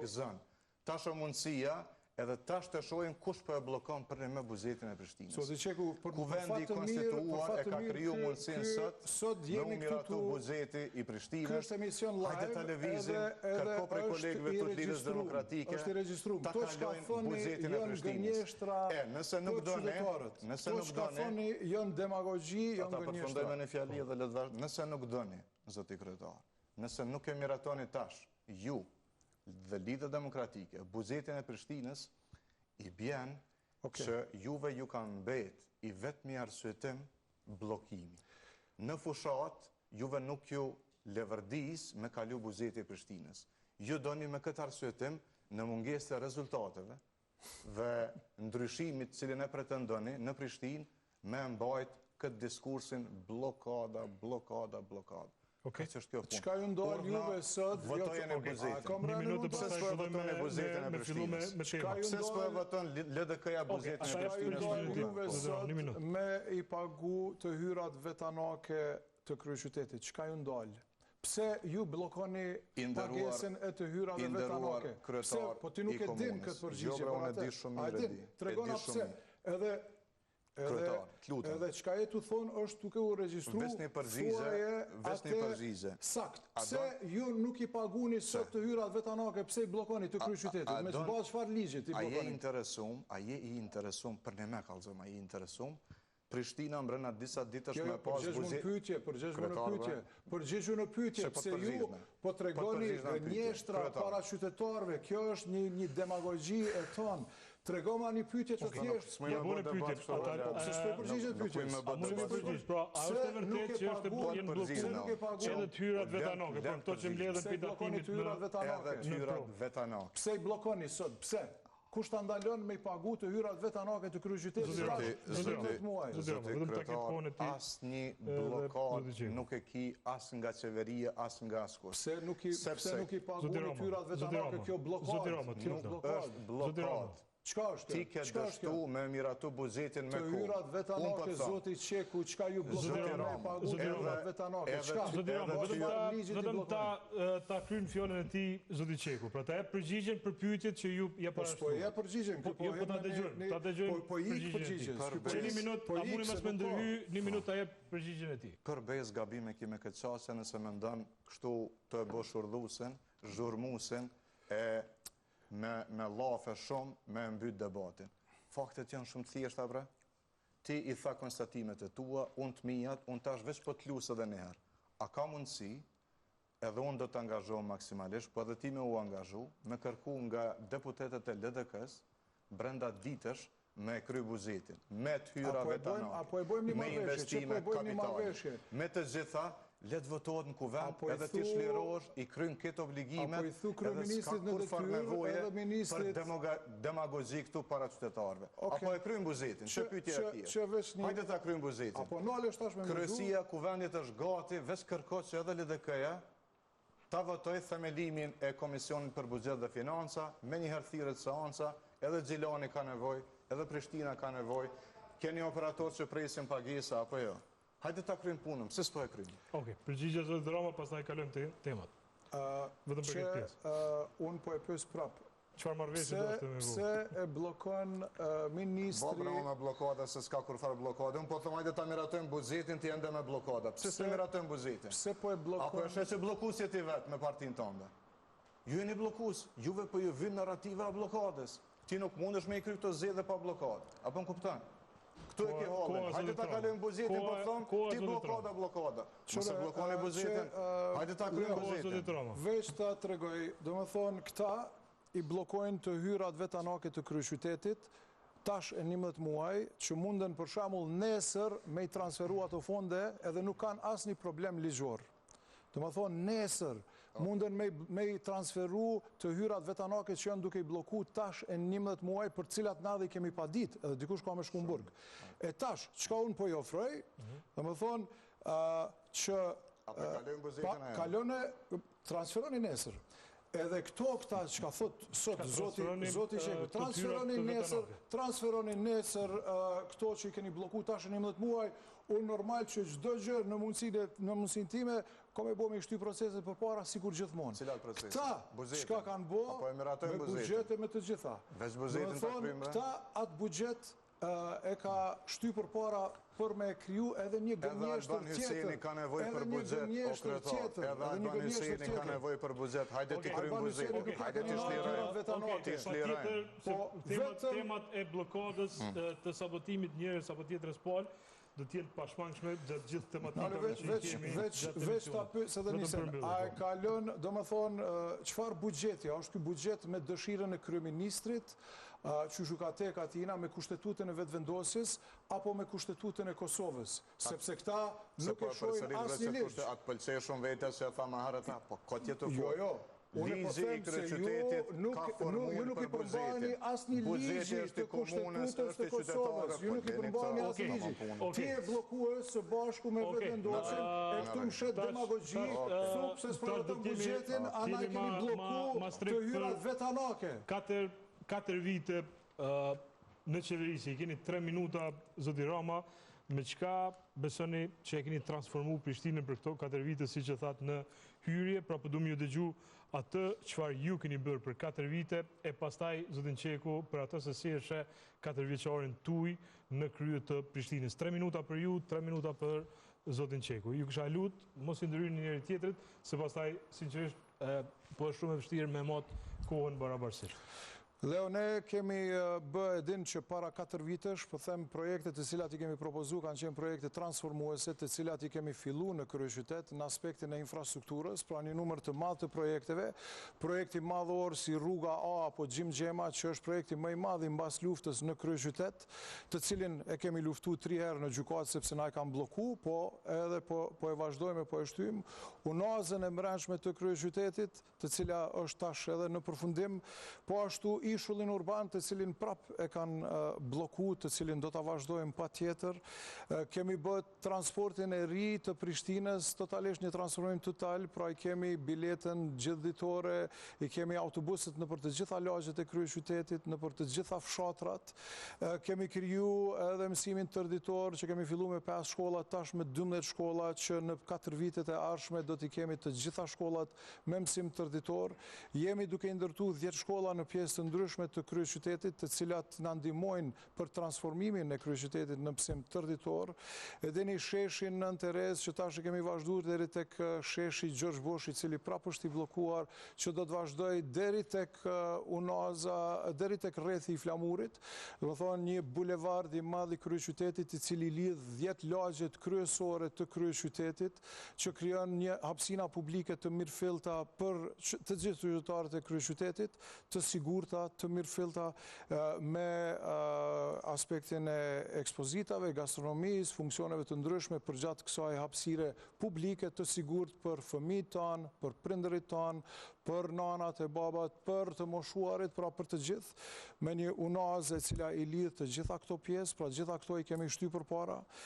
zënë. Tash o mundësia edhe tash të shojnë kush për e blokon për me buzetin e Prishtinës. Kuvendi konstituuar e ka kriju mundësin sot me u miratu buzeti i Prishtinës. Hajde televizin, kërko prej kolegëve të Lidhës Demokratike, ta kalojnë buzetin e Prishtinës. Nëse nuk done, ata përfundojme në fjali dhe ledvash, nëse nuk done, zoti kryetar, nëse nuk e miratoni tash, ju, dhe Lidhë Demokratike, buzetin e Prishtinës, i bjen që juve ju kanë mbet i vetmi arsyetim blokimi. Në fushat, juve nuk ju levërdis me kalu buzeti e Prishtinës. Ju doni me këtë arsyetim në mungesë të rezultateve dhe ndryshimit cilin e pretendoni në Prishtinë me mbajt këtë diskursin blokada. Qka ju ndalë juve sot? Votojën e buzetin. Një minutë Pse s'po e voton e buzetin e Prishtinës? Pse s'po e voton LDK-ja buzetin e Prishtinës? Qka ju ndalë juve sot me i pagu të hyrat vetanake të kryeqytetit? Qka ju ndalë? Pse ju blokoni pagesën e të hyrave vetanake? Pse? Po ti nuk e din këtë përgjigje. Jo, unë e di shumë mirë e di. Tregona pse. Edhe qka e të thonë është tuke u registru Vesni përgjigje. Sakt. Pse ju nuk i paguni sot të hyrat vetanake, pse i blokoni të kryeqytetit? Me që bëhet çfarë ligjit i blokoni? A je i interesum, për ne me kalzëm, a je i interesum, Prishtina mbrëna disa ditësh me pas buzet... Përgjigju në pyetje, pse ju po tregoni gënjeshtra para qytetarëve, kjo është një demagogji e tonë. Tregoma një pyetje të thjeshtë. Ja bënë pyetje. Se s'po përgjigjet pyetjes. Pra, a është e vërtetë që është jenë bllokuar edhe të hyrat vetanake, për këto që mbledhen pidatimit në hyrat vetanake. Pse i blokoni sot? Pse? Kush ta ndalon me i pagu të hyrat vetanake të kryeqytetit? Zoti kryetar, asnjë blokad nuk e ki as nga qeveria, as nga askush. Pse nuk i paguni të hyrat vetanake kjo blokad? Është blokad. Qka është? Ti ke dështu me miratu buzetin me ku. Të hyrat vetanake, zoti Qeku, qka ju blokoni me pagu të hyrat vetanake? Zoti Rama, vetëm ta krynë fjallën e ti, zoti Qeku. Pra ta e përgjigjen për pyetjet që ju ja parashtu. Po e përgjigjen. Po ta dëgjojmë përgjigjen. Që një minut, a muni mas me ndërhy, një minut ta e përgjigjen e ti. Përbes gabime kime këtë qasja nëse me ndonë kështu të e bosh urdhusen, zhurmusen, me lafe shumë, me mbyt debatin. Faktet janë shumë thjeshta, bre. Ti i tha konstatimet e tua, unë të mijat, unë tash veç po të lusë edhe njëherë. A ka mundësi, edhe unë do të angazhohë maksimalisht, po edhe ti me u angazhu, me kërku nga deputetet e LDK-s, brenda ditësh, me kry buzetin, me të hyra vetanake, me investime kapitale, me të gjitha, letë votohet në kuvend, edhe ti shlirosh, i krynë këtë obligime, edhe s'ka kur farë nevoje për demagogi këtu para qytetarve. Apo e krynë buzetin, që pytje e tje. Hajde ta krynë buzetin. Kryesia kuvendit është gati, veç kërko që edhe LDK-ja, ta votoj themelimin e Komisionit për Buzet dhe Financa, me një herthiret seanca, edhe Gjilani ka nevoj, edhe Prishtina ka nevoj, keni operator që presin pagesa, apo jo. Hajde ta krymë punëm, se s'po e krymë. Oke, përgjigje zoti Drama, pas na i kalojmë të temat. Vëdëm për këtë pjesë. Unë po e pës prapë. Qëfar marrëveshje do është të me vërë? Pse e blokon ministri... Babra me blokada, se s'ka kur farë blokada. Unë po thëmë, hajde ta miratojmë buzetin, ti ende me blokada. Pse se miratojmë buzetin? Pse po e blokon... Apo e që blokus jeti vetë me partin tënde? Ju e një blokus, juve po ju vynë narrativa a blokades. Ti nuk mund është me i kry këto zedhe pa blokad. Apo në kuptan? Këtu e ke halën. Hajde ta kalojmë buzetin, po thëmë, ti blokada. Nëse blokoni buzetin, hajde ta krymë buzetin. Veç ta tregoj, do me thonë, këta i blokojnë të hyrat vetanake të kryeqytetit, tash e 11 muaj, që munden për shembull nesër me i transferu ato fonde edhe nuk kanë asnjë problem ligjor. Do me thonë, nesër munden me i transferu të hyrat vetanake që janë duke i bloku tash e 11 muaj për cilat na dhe i kemi pa dit, edhe dikush ka me Shkumburg. E tash, qka unë po i ofroj, do me thonë, që kalone, transferoni nesër. Edhe këta që ka thot sot zoti Qeku, transferoni nesër këto që i keni bloku tash në 11 muaj, unë normal që çdo gjë në mundësinë time, ka me bo me shty proceset për para sikur gjithmonë. Cilat procese? Këta, çka kanë bo Apo e miratojnë me buzetin? buxhete me të gjitha. Veç buzetin ta kryjmë, Këta atë buxhet e ka shty për para për me kriju edhe një gënjeshtër Albani Hyseni ka nevojë për buxhet, o kryetar. Edhe Albani Hyseni ka nevojë për buxhet. Hajde ti kryjmë buxhetin. Hajde ti shlirojmë. Temat e blokadës të sabotimit njërës apo tjetrës palë do t'jetë pashmangshme gjatë gjithë tematikave që i kemi. Veç ta pyes edhe nisën, a e ka lënë, do me thonë, çfarë buxheti, a është ky buxhet me dëshirën e kryeministrit, që ka tek atina me kushtetutën e vetëvendosjes, apo me kushtetutën e Kosovës, sepse këta nuk e shohin asnjë ligj. Atë pëlqej shumë vetë se tha më herët, po ka tjetër fort. Jo. Unë po them se ju nuk i përbani asnjë ligji të kushtetutës të Kosovës. Ju nuk i përbani asnjë ligji. Ti e bllokues së bashku me vetëvendosjen, e këtu mshet demagogji, thup se s'po të buxhetin, ana keni bllokuar të hyrat vetanake. 4 vite në qeverisje, i keni 3 minuta, zoti Rama, me çka besoni që e keni transformu Prishtinën për këto 4 vite, si që thatë në hyrje, pra po duam ju dëgju atë çfarë ju keni bërë për 4 vite, e pastaj, zotin Qeku, për atë se si e sheh 4 vjeçarin tuaj në krye të Prishtinës. 3 minuta për ju, 3 minuta për zotin Qeku. Ju kisha lutë, mos i ndryni njëri tjetrit, se pastaj, sinqerisht, po është shumë e vështirë me mot kohën barabartësisht. Leo, ne kemi bë edhin që para 4 vitesh, po them projektet të cilat i kemi propozu kanë qenë projekte transformuese, të cilat i kemi fillu në kryeqytet në aspektin e infrastrukturës, pra një numër të madh të projekteve, projekti madhor si rruga A apo Gjim Gjema, që është projekti më i madh i mbas luftës në kryeqytet, të cilin e kemi luftu 3 herë në gjykatë sepse na e kanë blloku, po edhe po e vazhdojmë, po e shtyjmë unazën e brendshme të kryeqytetit, të cila është tash edhe në përfundim, po ashtu ishullin urban të cilin prap e kanë bloku, të cilin do të vazhdojmë pa tjetër. Kemi bët transportin e ri të Prishtinës, totalisht një transformim total, pra i kemi biletën gjithditore, i kemi autobuset në për të gjitha lagjet e kryeqytetit, në për të gjitha fshatrat. Kemi kriju edhe mësimin tërditor, që kemi fillu me 5 shkolla, tash me 12 shkolla, që në 4 vitet e ardhshme do t'i kemi të gjitha shkollat me mësim tërditor. Jemi duke ndërtu 10 shkolla në pjesë të ndryshme të kryeqytetit, të cilat na ndihmojnë për transformimin e kryeqytetit në mësim tërditor. Edhe një sheshin Nën Terez, që tash e kemi vazhduar deri tek sheshi Gjergj Boshi, i cili prapë është i bllokuar, që do të vazhdoj deri tek Unaza, deri tek rrethi i Flamurit. Do të thonë një bulevard i madh i kryeqytetit, i cili lidh 10 lagjet kryesore të kryeqytetit, që krijon një hapësina publike të mirëfillta për të gjithë qytetarët e kryeqytetit, të sigurta, të mirëfillta, me aspektin e ekspozitave, gastronomisë, funksioneve të ndryshme për gjatë kësaj hapësire publike të sigurt për fëmijët tanë, për prindërit tanë, për nanat e babat, për të moshuarit, pra për të gjithë, me një unazë e cila i lidh të gjitha këto pjesë, pra gjitha këto i kemi shty përpara.